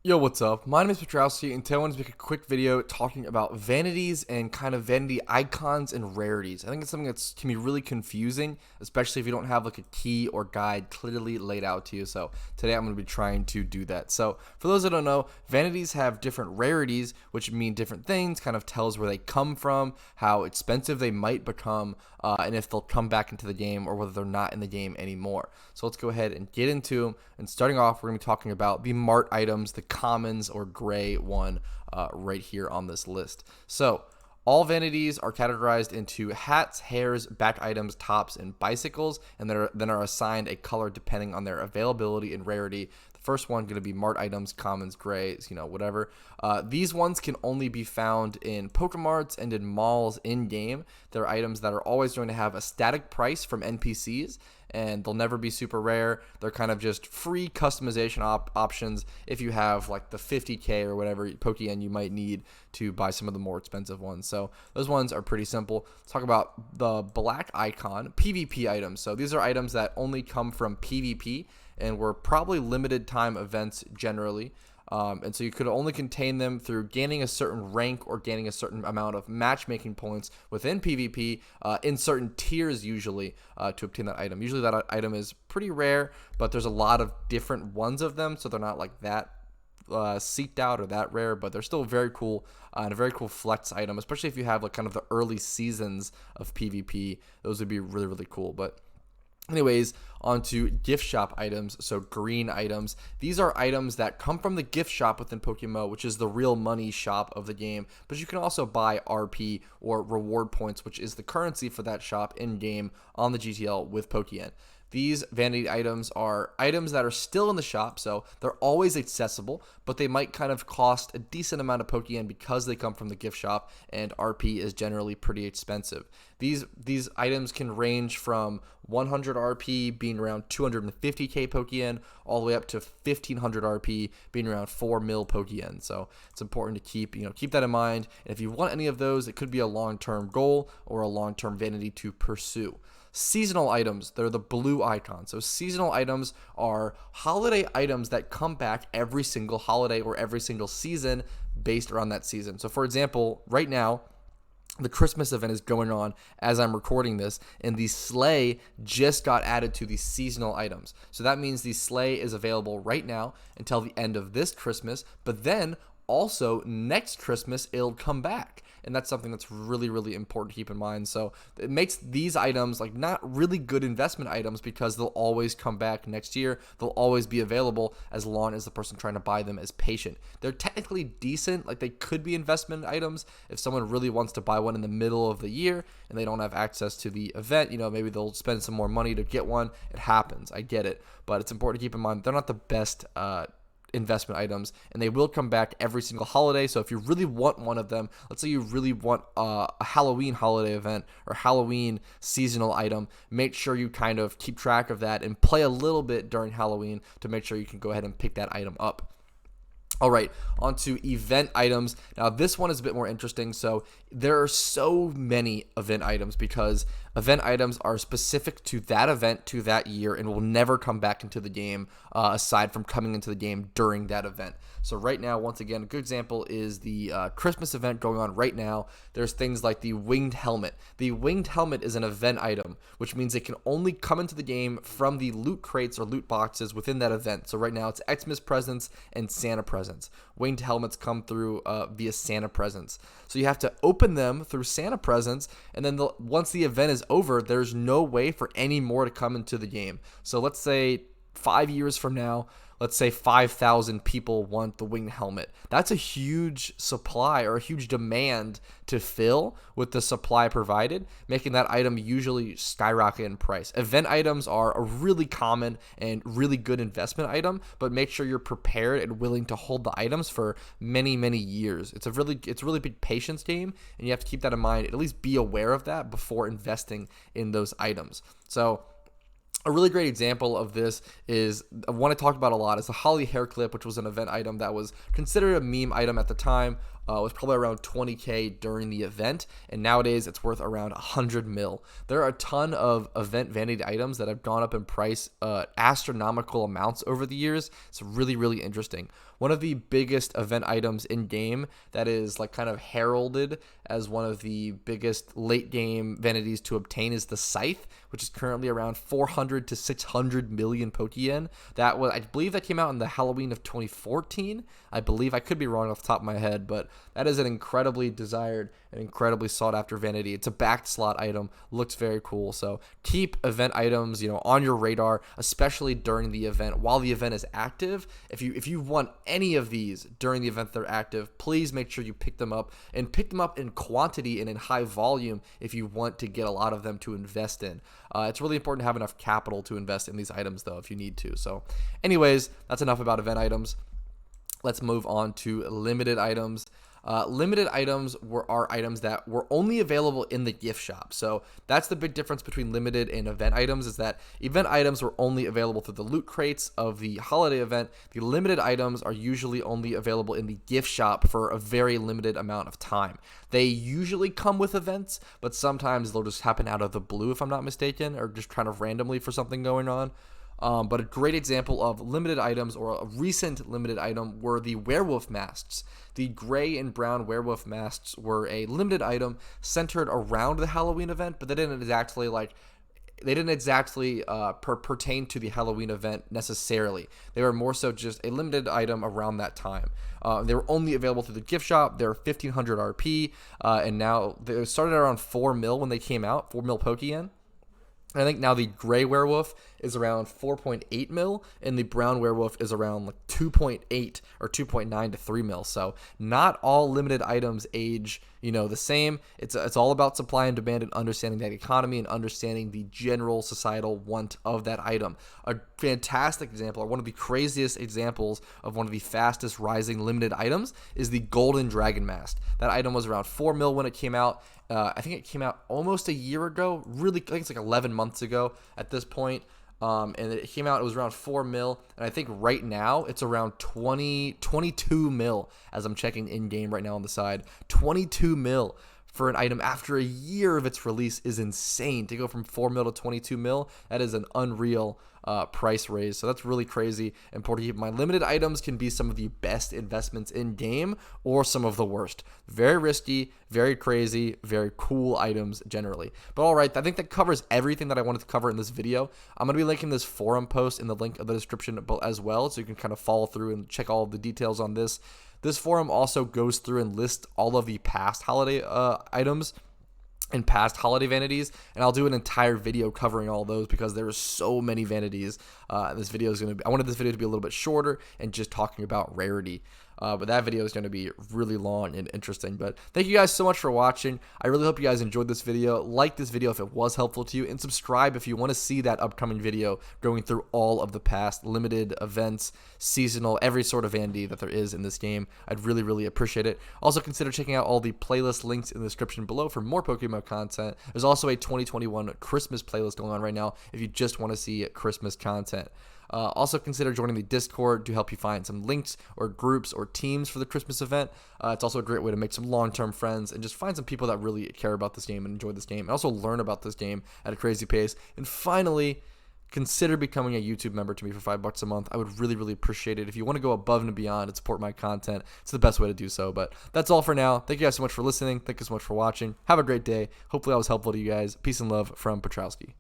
Yo, what's up? My name is Petrowski, and today I want to make a quick video talking about vanities and kind of vanity icons and rarities. I think it's something that can be really confusing, especially if you don't have like a key or guide clearly laid out to you. So today I'm going to be trying to do that. So for those that don't know, vanities have different rarities, which mean different things, kind of tells where they come from, how expensive they might become, and if they'll come back into the game or whether they're not in the game anymore. So let's go ahead and get into them. And starting off, we're going to be talking about the Mart items, the commons or gray one right here on this list. So all vanities are categorized into hats, hairs, back items, tops, and bicycles, and then are assigned a color depending on their availability and rarity. The first one going to be Mart items, commons, grays, whatever. These ones can only be found in Pokemarts and in malls in-game. They're items that are always going to have a static price from NPCs, and they'll never be super rare. They're kind of just free customization options if you have like the 50k or whatever Pokeyen you might need to buy some of the more expensive ones. So those ones are pretty simple. Let's talk about the black icon, PvP items. So these are items that only come from PvP and were probably limited time events generally. And so you could only contain them through gaining a certain rank or gaining a certain amount of matchmaking points within PvP in certain tiers usually to obtain that item. Usually that item is pretty rare, but there's a lot of different ones of them, so they're not like that seeked out or that rare, but they're still very cool and a very cool flex item, especially if you have like kind of the early seasons of PvP. Those would be really, really cool. But anyways, on to gift shop items, so green items. These are items that come from the gift shop within PokeMMO, which is the real money shop of the game, but you can also buy RP or reward points, which is the currency for that shop in-game on the GTL with Pokeyen. These vanity items are items that are still in the shop, so they're always accessible, but they might kind of cost a decent amount of Pokeyen because they come from the gift shop, and RP is generally pretty expensive. These items can range from 100 RP being around 250k Pokeyen all the way up to 1500 RP being around 4 mil Pokeyen. So it's important to keep that in mind. And if you want any of those, it could be a long-term goal or a long-term vanity to pursue. Seasonal items, they're the blue icon. So seasonal items are holiday items that come back every single holiday or every single season based around that season. So for example, right now, the Christmas event is going on as I'm recording this, and the sleigh just got added to the seasonal items. So that means the sleigh is available right now until the end of this Christmas, but then also next Christmas it'll come back. And that's something that's really, really important to keep in mind. So it makes these items like not really good investment items because they'll always come back next year. They'll always be available as long as the person trying to buy them is patient. They're technically decent. Like they could be investment items if someone really wants to buy one in the middle of the year and they don't have access to the event. Maybe they'll spend some more money to get one. It happens. I get it. But it's important to keep in mind they're not the best investment items, and they will come back every single holiday. So if you really want one of them, let's say you really want a Halloween holiday event or Halloween seasonal item, make sure you kind of keep track of that and play a little bit during Halloween to make sure you can go ahead and pick that item up. All right, on to event items. Now, this one is a bit more interesting. So there are so many event items because event items are specific to that event, to that year, and will never come back into the game aside from coming into the game during that event. So right now, once again, a good example is the Christmas event going on right now. There's things like the winged helmet. The winged helmet is an event item, which means it can only come into the game from the loot crates or loot boxes within that event. So right now, it's Xmas presents and Santa presents. Winged helmets come through via Santa presents. So you have to open them through Santa presents, and then once the event is over, there's no way for any more to come into the game. So let's say 5 years from now, let's say 5,000 people want the winged helmet. That's a huge supply or a huge demand to fill with the supply provided, making that item usually skyrocket in price. Event items are a really common and really good investment item, but make sure you're prepared and willing to hold the items for many, many years. It's a really big patience game, and you have to keep that in mind. At least be aware of that before investing in those items. So a really great example of this is one I talked about a lot is the Holly hair clip, which was an event item that was considered a meme item at the time. It was probably around 20k during the event, and nowadays it's worth around 100 mil. There are a ton of event vanity items that have gone up in price astronomical amounts over the years. It's really, really interesting. one of the biggest event items in game that is like kind of heralded as one of the biggest late game vanities to obtain is the Scythe, which is currently around 400 to 600 million Pokeyen. That was, I believe, that came out in the Halloween of 2014. I believe, I could be wrong off the top of my head, but that is an incredibly desired and incredibly sought after vanity. It's a backed slot item, looks very cool. So keep event items, on your radar, especially during the event while the event is active. If you want any of these during the event they're active, please make sure you pick them up, and pick them up in quantity and in high volume if you want to get a lot of them to invest in. It's really important to have enough capital to invest in these items though if you need to. So anyways, that's enough about event items. Let's move on to limited items. Limited items are items that were only available in the gift shop. So that's the big difference between limited and event items, is that event items were only available through the loot crates of the holiday event. The limited items are usually only available in the gift shop for a very limited amount of time. They usually come with events, but sometimes they'll just happen out of the blue, if I'm not mistaken, or just kind of randomly for something going on. But a great example of limited items, or a recent limited item, were the werewolf masks. The gray and brown werewolf masks were a limited item centered around the Halloween event, but they didn't exactly pertain to the Halloween event necessarily. They were more so just a limited item around that time. They were only available through the gift shop. They're 1500 RP, and now they started around 4 mil when they came out, 4 mil Pokeyen. I think now the gray werewolf is around 4.8 mil, and the brown werewolf is around like 2.8 or 2.9 to 3 mil. So not all limited items age, the same. It's all about supply and demand, and understanding that economy, and understanding the general societal want of that item. A fantastic example, or one of the craziest examples of one of the fastest rising limited items, is the golden dragon mask. That item was around 4 mil when it came out. I think it came out almost a year ago. Really, I think it's like 11 months ago at this point. And it came out, it was around 4 mil. And I think right now it's around 22 mil as I'm checking in game right now on the side. 22 mil for an item after a year of its release is insane. To go from 4 mil to 22 mil, that is an unreal price raise. So that's really crazy. Important to keep in mind. Limited items can be some of the best investments in game, or some of the worst. Very risky, very crazy, very cool items generally. But all right, I think that covers everything that I wanted to cover in this video. I'm going to be linking this forum post in the link of the description as well, so you can kind of follow through and check all of the details on this. This forum also goes through and lists all of the past holiday items and past holiday vanities, and I'll do an entire video covering all those because there are so many vanities. This video is going to be, I wanted this video to be a little bit shorter and just talking about Rarity. But that video is going to be really long and interesting. But thank you guys so much for watching. I really hope you guys enjoyed this video. Like this video if it was helpful to you, and subscribe if you want to see that upcoming video going through all of the past limited events, seasonal, every sort of vanity that there is in this game. I'd really, really appreciate it. Also, consider checking out all the playlist links in the description below for more PokeMMO content. There's also a 2021 Christmas playlist going on right now if you just want to see Christmas content. Also consider joining the Discord to help you find some links or groups or teams for the Christmas event. It's also a great way to make some long-term friends and just find some people that really care about this game and enjoy this game, and also learn about this game at a crazy pace. And finally, consider becoming a YouTube member to me for $5 a month. I would really, really appreciate it. If you want to go above and beyond and support my content, it's the best way to do so. But that's all for now. Thank you guys so much for listening. Thank you so much for watching. Have a great day. Hopefully I was helpful to you guys. Peace and love from Petrowski.